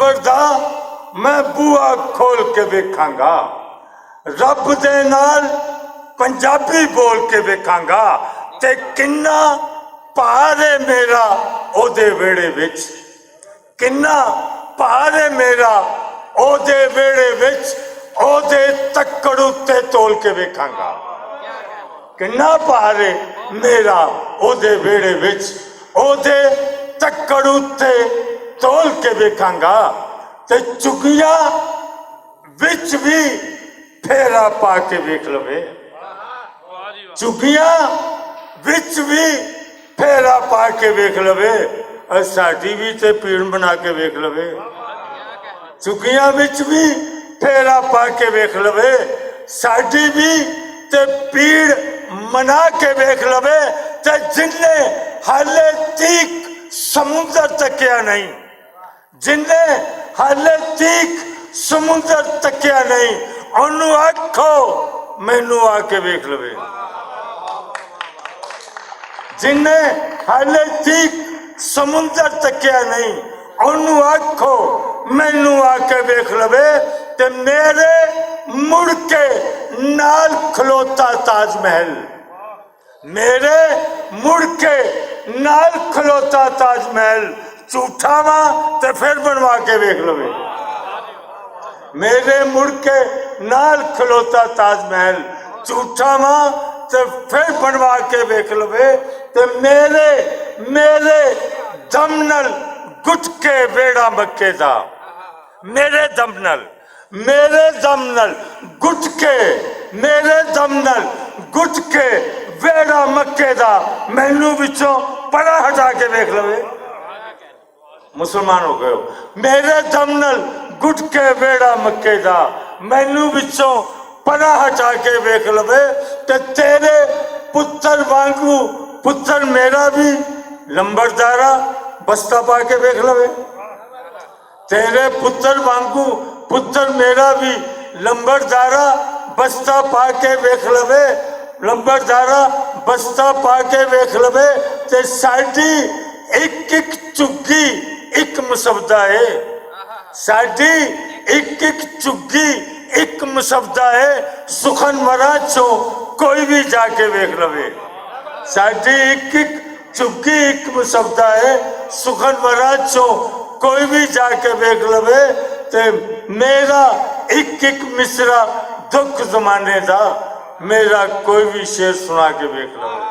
Number दा मैं बूआ खोल के वेखांगा, रब दे नाल पंजाबी बोल के वेखांगा ते किन्ना भार है मेरा ओदे वेड़े विच, किन्ना भार है मेरा ओदे वेड़े विच, ओदे तक्कड़ उत्ते तोल के वेखांगा। किन्ना भार है मेरा ओदे वेड़े विच, ओदे तक्कड़ उत्ते तोल के वेखांगा ते चुगिया विच भी फेरा पा के वेख लवे, चुगिया विच भी फेरा पा के वेख लवे, साडी भी ते पीड़ बना के वेख लवे, चुगिया विच भी फेरा पा के वेख लवे, साडी भी ते पीड़ मना के वेख लवे, ते जिन्ने हाले तीक समुद्र तकिया नहीं, जिन्ने हाले तीक समुद्र तकिया नहीं, ओनू आखो मैनू आके वेख लवे, जिन्ने हाले तीक समुद्र तकिया नहीं, ओनू आखो मैनू आके वेख लवे, ते मेरे मुड़ के नाल खलोता ताजमहल, मेरे मुड़ के नाल खलोता ताजमहल, झूठा वा ते फिर बनवा के वेख लवे, मेरे मुड़ के नाल खलोता ताजमहल, झूठा वा ते फिर बनवा के वेख लवे, ते मेरे मेरे दम नल गुट के वेड़ा मक्के दा, मेरे दम नल, मेरे दम नल गुट के, मेरे दम नल गुट के वेड़ा मक्के दा, मैनू विचों परा हटा के वेख लवे, मुसलमान हो गए हो, मेरे दम नल गुट के वेड़ा मक्के दा, मैनू विचों परा हटा के वेख लवे, ते तेरे पुत्र वांगू पुत्र मेरा भी लंबरदारा बस्ता पा के वेख लवे, तेरे पुत्र वांगू पुत्र मेरा भी लंबरदारा बस्ता पा के वेख लवे, लंबरदारा बस्ता पा के वेख लवे, ते साडी एक एक चुग्गी एक मुसबदा है, साडी एक एक चुग्गी एक मुसबदा है, सुखन मरा चो कोई भी जाके वेख लवे, साडी एक एक चुग्गी एक मुसबदा है, सुखन मरा चो कोई भी जाके वेख लवे, ते मेरा एक एक मिसरा दुख जमाने दा, मेरा कोई भी शेर सुना के वेख लवे,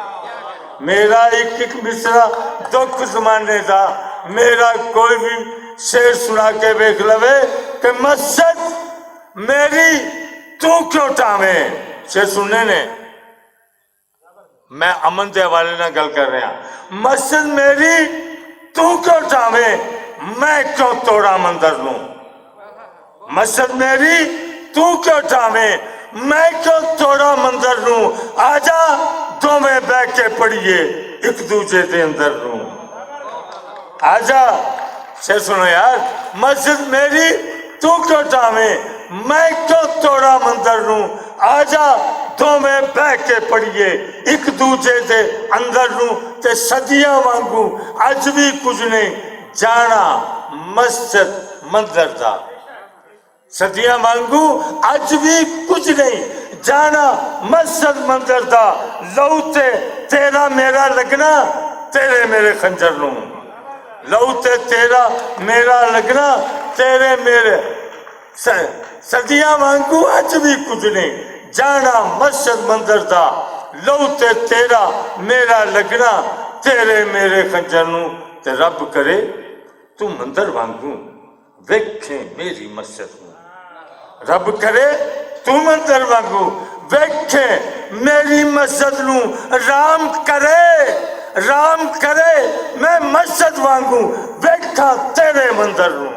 मेरा एक एक मिसरा दुख जमाने दा, मेरा कोई भी शेर सुना के वेख लवे, कि मस्जिद मेरी तू क्यों टावे, शेर सुनने ने मैं अमन के हवाले ना गल कर रहा, मस्जिद मेरी तू क्यों टावे, मैं क्यों तोड़ा मंदिर नू, मस्जिद मेरी तू क्यों टावे, मैं क्यों तोड़ा मंदिर नू, आजा दोवें बह के पढ़िए एक दूजे के अंदर नू, आजा से सुनो यार, मस्जिद मेरी तू क्यों टावे, मैं क्यों तोड़ा मंदिर नू, आजा दोवें बह के पढ़िए एक दूजे के अंदर नू, ते सदियां वांगू अज भी कुछ नहीं जाना मस्जिद मंदिर दा, सदियां वांगू अज भी कुछ नहीं जाना मस्जिद मंदिर दा, लहू ते तेरा मेरा लगना तेरे मेरे खंजर नू, लहू ते तेरा मेरा लगना तेरे मेरे, सदियां वांगू अज भी कुछ नहीं जाना मस्जिद मंदिर दा, लहू ते तेरा मेरा लगना तेरे मेरे खंजर नू, ते रब करे तू मंदिर वांगू वेखे मेरी मस्जिद नू, रब करे तू मंदिर वांगू वेखे मेरी मस्जिद नू, राम करे मैं मस्जिद वांगू वेखा तेरे मंदिर नू,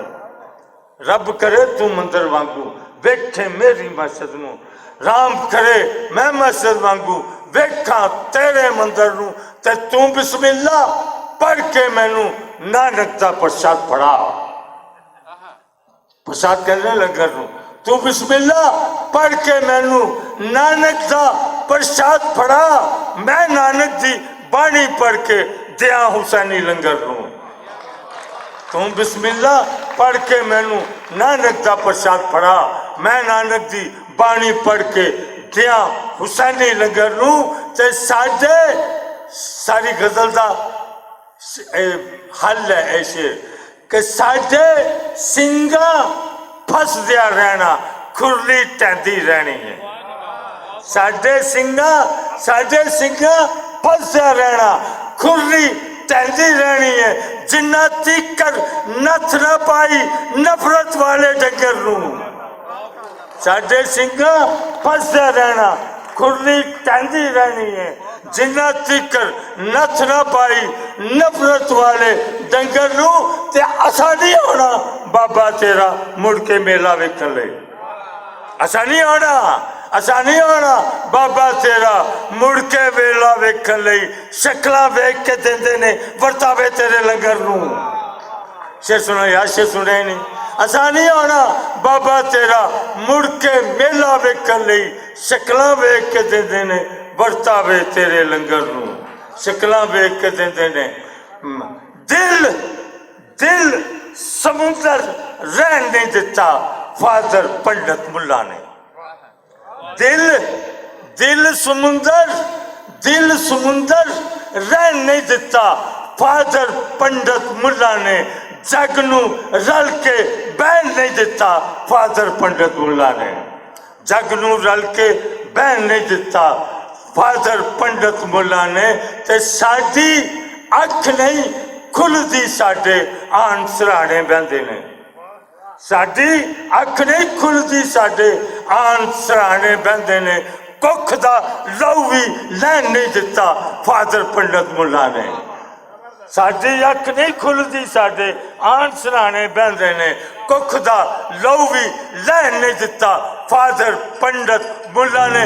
रब करे तू मंदिर वांगू वेखे मेरी मस्जिद नू, राम करे मैं मस्जिद वांगू वेखा तेरे मंदिर नू, ते तू बिस्मिल्ला पढ़ के मैनू नानक दा प्रसाद फड़ा, प्रसाद कहने लंगर नू, तू बिस्मिल्ला पढ़ के मैनू नानक दा प्रसाद फड़ा, मैं नानक दी बाणी पढ़ के दिया हुसैनी लंगर नू, तू बिस्मिल्ला पढ़ के मैनू नानक का प्रसाद फड़ा, मैं नानक की बाणी पढ़ के दिया हुसैनी लंगर नू। ते साडे सारी गजल का हल है ऐसे कि साडे सिंगा फसदिया रहना, खुरली टहदी रहनी है। साडे सिंगा फसदिया रहना, खुरली टहदी रहनी है। जिन्ना तीकर नथ न पाई नफरत वाले डंगर नू। साडे सिंगा फसदिया रहना, खुरली टहदी रहनी है। जिन्ना तीकर नथ न पाई नफरत वाले डंगर नू। ते असा नहीं होना बाबा तेरा मुड़ के मेला वेखण लई, असा नहीं होना बाबा तेरा मुड़ के वेला वेखण लई। शक्लां वेख के देंदे ने वरतावे तेरे लंगर नू। शेर सुनो यार, शेर सुने नहीं। असा नहीं होना बाबा तेरा मुड़ के मेला वेखण लई। शक्लां वेख के देंदे ने वरतावे तेरे लंगर नू। शक्लां वेख के देंदे ने। दिल समुंदर रहन नहीं दिता फादर पंडित मुल्ला ने। दिल समुंदर रहन नहीं दिता फादर पंडित मुल्ला ने। जग नू रल के बहन नहीं दिता फादर पंडित मुल्ला ने। जग नू रल के बहन नहीं दिता फादर पंडित मुल्ला ने। ते साडी अख नहीं खुलदी साडे आन सराहने बहंदे ने। साडी अख नहीं खुलदी साडे आन सराहने बहंदे ने। कुख दा लहू भी लैन नहीं दिता फादर पंडित मुल्ला ने। साडी अख नहीं खुलदी साडे आन सराहने बहंदे ने। कुख दा लहू भी लैन नहीं दिता फादर पंडित मुल्ला ने।